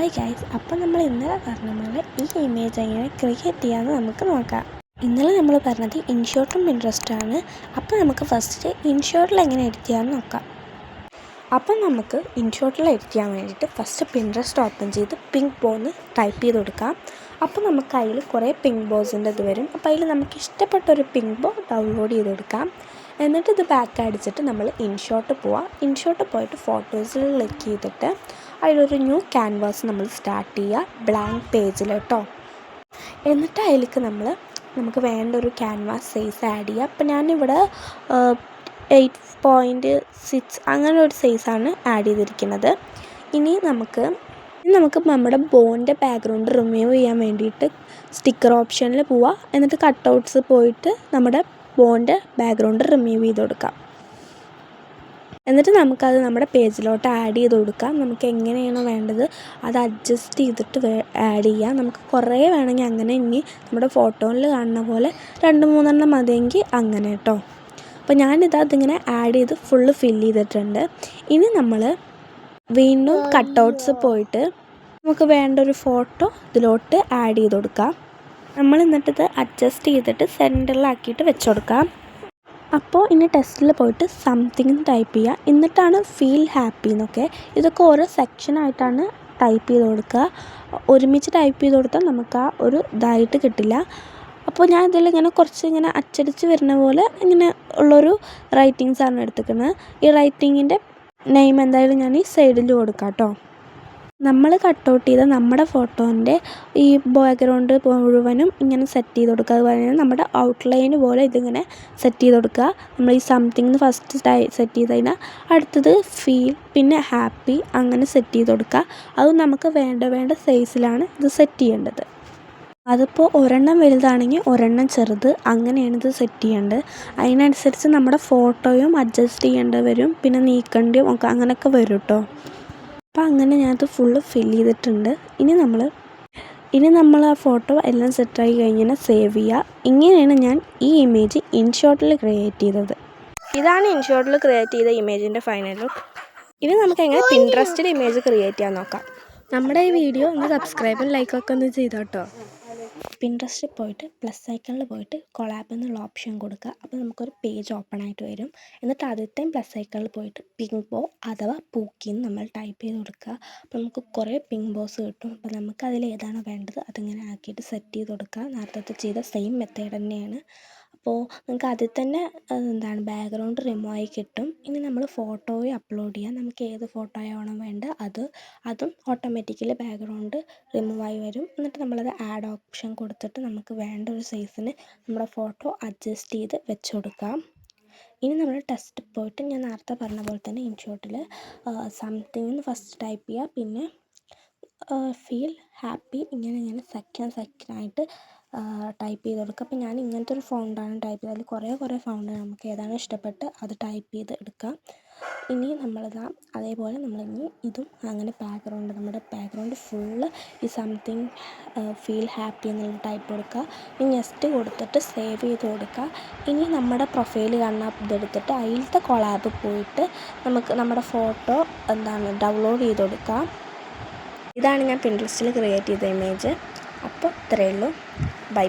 Hi guys, അപ്പോൾ നമ്മൾ ഇന്നലെ പറഞ്ഞ പോലെ ഈ ഇമേജ് എങ്ങനെ ക്രിയേറ്റ് ചെയ്യാമെന്ന് നമുക്ക് നോക്കാം. ഇന്നലെ നമ്മൾ പറഞ്ഞത് ഇൻഷോട്ടും പിൻട്രസ്റ്റാണ്. അപ്പോൾ നമുക്ക് ഫസ്റ്റ് ഇൻഷോട്ടിൽ എങ്ങനെ എഡിറ്റ് ചെയ്യാമെന്ന് നോക്കാം. അപ്പം നമുക്ക് ഇൻഷോട്ടിൽ എഡിറ്റ് ചെയ്യാൻ വേണ്ടിയിട്ട് ഫസ്റ്റ് പിൻട്രസ്റ്റ് ഓപ്പൺ ചെയ്ത് പിങ്ക് ബോ എന്ന് ടൈപ്പ് ചെയ്ത് കൊടുക്കാം. അപ്പോൾ നമുക്ക് അതിൽ കുറേ പിങ്ക് ബോസിൻ്റെ ഇത് വരും. അപ്പോൾ അതിൽ നമുക്ക് ഇഷ്ടപ്പെട്ടൊരു പിങ്ക് ബോ ഡൗൺലോഡ് ചെയ്ത് കൊടുക്കാം. എന്നിട്ട് ഇത് ബാക്ക് അടിച്ചിട്ട് നമ്മൾ ഇൻഷോട്ട് പോവാം. ഇൻഷോട്ട് പോയിട്ട് ഫോട്ടോസിൽ ക്ലിക്ക് ചെയ്തിട്ട് അതിലൊരു ന്യൂ ക്യാൻവാസ് നമ്മൾ സ്റ്റാർട്ട് ചെയ്യുക, ബ്ലാങ്ക് പേജിൽ കേട്ടോ. എന്നിട്ട് അതിലേക്ക് നമുക്ക് വേണ്ട ഒരു ക്യാൻവാസ് സൈസ് ആഡ് ചെയ്യുക. അപ്പോൾ ഞാനിവിടെ 8.6 അങ്ങനെ ഒരു സൈസാണ് ആഡ് ചെയ്തിരിക്കുന്നത്. ഇനി നമുക്ക് നമ്മുടെ ബോൻ്റെ ബാക്ക്ഗ്രൗണ്ട് റിമൂവ് ചെയ്യാൻ വേണ്ടിയിട്ട് സ്റ്റിക്കർ ഓപ്ഷനിൽ പോവുക. എന്നിട്ട് കട്ടൗട്ട്സ് പോയിട്ട് നമ്മുടെ ബോൻ്റെ ബാക്ക്ഗ്രൗണ്ട് റിമൂവ് ചെയ്ത് കൊടുക്കാം. എന്നിട്ട് നമുക്കത് നമ്മുടെ പേജിലോട്ട് ആഡ് ചെയ്ത് കൊടുക്കാം. നമുക്ക് എങ്ങനെയാണോ വേണ്ടത് അത് അഡ്ജസ്റ്റ് ചെയ്തിട്ട് ആഡ് ചെയ്യാം. നമുക്ക് കുറേ വേണമെങ്കിൽ അങ്ങനെ, ഇനി നമ്മുടെ ഫോട്ടോയിൽ കാണുന്ന പോലെ 2-3 മതിയെങ്കിൽ അങ്ങനെ കേട്ടോ. അപ്പോൾ അതിങ്ങനെ ആഡ് ചെയ്ത് ഫുള്ള് ഫില്ല് ചെയ്തിട്ടുണ്ട്. ഇനി നമ്മൾ വീണ്ടും കട്ടൗട്ട്സ് പോയിട്ട് നമുക്ക് വേണ്ട ഒരു ഫോട്ടോ ഇതിലോട്ട് ആഡ് ചെയ്ത് കൊടുക്കാം. നമ്മൾ എന്നിട്ടിത് അഡ്ജസ്റ്റ് ചെയ്തിട്ട് സെൻറ്ററിലാക്കിയിട്ട് വെച്ച് കൊടുക്കാം. അപ്പോൾ ഇനി ടെസ്റ്റിൽ പോയിട്ട് സംതിങ് ടൈപ്പ് ചെയ്യുക. എന്നിട്ടാണ് ഫീൽ ഹാപ്പി എന്നൊക്കെ, ഇതൊക്കെ ഓരോ സെക്ഷനായിട്ടാണ് ടൈപ്പ് ചെയ്ത് കൊടുക്കുക. ഒരുമിച്ച് ടൈപ്പ് ചെയ്ത് കൊടുത്താൽ നമുക്ക് ആ ഒരു ഇതായിട്ട് കിട്ടില്ല. അപ്പോൾ ഞാൻ ഇതിലിങ്ങനെ കുറച്ച് അച്ചടിച്ച് വരുന്ന പോലെ ഇങ്ങനെ ഉള്ളൊരു റൈറ്റിങ്സാണ് എടുത്തിരിക്കുന്നത്. ഈ റൈറ്റിങ്ങിൻ്റെ നെയിം എന്തായാലും ഞാൻ ഈ സൈഡിൽ കൊടുക്കാം കേട്ടോ. നമ്മൾ കട്ടൗട്ട് ചെയ്ത നമ്മുടെ ഫോട്ടോൻ്റെ ഈ ബാക്ക്ഗ്രൗണ്ട് മുഴുവനും ഇങ്ങനെ സെറ്റ് ചെയ്ത് കൊടുക്കുക. അതുപോലെ തന്നെ നമ്മുടെ ഔട്ട്ലൈന് പോലെ ഇതിങ്ങനെ സെറ്റ് ചെയ്ത് കൊടുക്കുക. നമ്മൾ ഈ സംതിങ് ഫസ്റ്റ് സെറ്റ് ചെയ്ത് കഴിഞ്ഞാൽ അടുത്തത് ഫീൽ, പിന്നെ ഹാപ്പി, അങ്ങനെ സെറ്റ് ചെയ്ത് കൊടുക്കുക. അത് നമുക്ക് വേണ്ട സൈസിലാണ് ഇത് സെറ്റ് ചെയ്യേണ്ടത്. അതിപ്പോൾ ഒരെണ്ണം വലുതാണെങ്കിൽ ഒരെണ്ണം ചെറുത്, അങ്ങനെയാണ് ഇത് സെറ്റ് ചെയ്യേണ്ടത്. അതിനനുസരിച്ച് നമ്മുടെ ഫോട്ടോയും അഡ്ജസ്റ്റ് ചെയ്യേണ്ടി വരും, പിന്നെ നീക്കേണ്ടിയും ഒക്കെ അങ്ങനെയൊക്കെ വരും കേട്ടോ. അപ്പോൾ അങ്ങനെ ഞാനത് ഫുള്ള് ഫില്ല് ചെയ്തിട്ടുണ്ട്. ഇനി നമ്മൾ ആ ഫോട്ടോ എല്ലാം സെറ്റായി കഴിഞ്ഞാൽ സേവ് ചെയ്യുക. ഇങ്ങനെയാണ് ഞാൻ ഈ ഇമേജ് ഇൻഷോട്ടിൽ ക്രിയേറ്റ് ചെയ്തത്. ഇതാണ് ഇൻഷോട്ടിൽ ക്രിയേറ്റ് ചെയ്ത ഇമേജിൻ്റെ ഫൈനൽ ലുക്ക്. ഇനി നമുക്ക് എങ്ങനെ പിൻട്രസ്റ്റിൽ ഇമേജ് ക്രിയേറ്റ് ചെയ്യാൻ നോക്കാം. നമ്മുടെ ഈ വീഡിയോ ഒന്ന് സബ്സ്ക്രൈബും ലൈക്കൊക്കെ ഒന്ന് ചെയ്തോ കേട്ടോ. പിൻട്രസ്റ്റിൽ പോയിട്ട് പ്ലസ് ഐക്കണിൽ പോയിട്ട് കൊളാബ് എന്നുള്ള ഓപ്ഷൻ കൊടുക്കുക. അപ്പോൾ നമുക്കൊരു പേജ് ഓപ്പൺ ആയിട്ട് വരും. എന്നിട്ട് ആദ്യത്തെയും പ്ലസ് ഐക്കണിൽ പോയിട്ട് പിങ്ക് ബോ അഥവാ പൂക്കിന്ന് നമ്മൾ ടൈപ്പ് ചെയ്ത് കൊടുക്കുക. അപ്പോൾ നമുക്ക് കുറേ പിങ്ക് ബോസ് കിട്ടും. അപ്പോൾ നമുക്ക് അതിൽ ഏതാണോ വേണ്ടത് അതിങ്ങനെ ആക്കിയിട്ട് സെറ്റ് ചെയ്ത് കൊടുക്കുക. നേരത്തെ ചെയ്ത സെയിം മെത്തേഡ് തന്നെയാണ്. അപ്പോൾ നമുക്ക് അതിൽ തന്നെ ബാക്ക്ഗ്രൗണ്ട് റിമൂവ് ആയി കിട്ടും. ഇനി നമ്മൾ ഫോട്ടോയും അപ്ലോഡ് ചെയ്യാം. നമുക്ക് ഏത് ഫോട്ടോയാണോ വേണ്ടത് അതും ഓട്ടോമാറ്റിക്കലി ബാക്ക്ഗ്രൗണ്ട് റിമൂവ് ആയി വരും. എന്നിട്ട് നമ്മളത് ആഡ് ഓപ്ഷൻ കൊടുത്തിട്ട് നമുക്ക് വേണ്ട ഒരു സൈസിന് നമ്മുടെ ഫോട്ടോ അഡ്ജസ്റ്റ് ചെയ്ത് വെച്ച് കൊടുക്കാം. ഇനി നമ്മൾ ടെസ്റ്റ് പോയിട്ട് ഞാൻ നേരത്തെ പറഞ്ഞ പോലെ തന്നെ ഇൻഷോട്ടിൽ സംതിങ് ഫസ്റ്റ് ടൈപ്പ് ചെയ്യുക, പിന്നെ ഫീൽ ഹാപ്പി, ഇങ്ങനെ സെക്കൻഡായിട്ട് ടൈപ്പ് ചെയ്ത് കൊടുക്കുക. അപ്പോൾ ഞാൻ ഇങ്ങനത്തെ ഒരു ഫോണ്ടാണ് ടൈപ്പ് ചെയ്തത്. അതിൽ കുറേ ഫൗണ്ട് നമുക്ക് ഏതാണ് ഇഷ്ടപ്പെട്ട് അത് ടൈപ്പ് ചെയ്ത് എടുക്കാം. ഇനി അതേപോലെ നമ്മളിനി ഇതും അങ്ങനെ നമ്മുടെ ബാക്ക്ഗ്രൗണ്ട് ഫുള്ള് ഈ സംതിങ് ഫീൽ ഹാപ്പി എന്നുള്ള ടൈപ്പ് കൊടുക്കുക. ഇനി നെക്സ്റ്റ് കൊടുത്തിട്ട് സേവ് ചെയ്ത് കൊടുക്കുക. ഇനി നമ്മുടെ പ്രൊഫൈൽ കാണുന്ന ഇതെടുത്തിട്ട് അതിലത്തെ കൊളാബ് പോയിട്ട് നമുക്ക് നമ്മുടെ ഫോട്ടോ ഡൗൺലോഡ് ചെയ്ത് കൊടുക്കാം. ഇതാണ് ഞാൻ പിൻട്രസ്റ്റിൽ ക്രിയേറ്റ് ചെയ്ത ഇമേജ്. അപ്പോൾ ഇത്രയേ ഉള്ളൂ. ബൈ.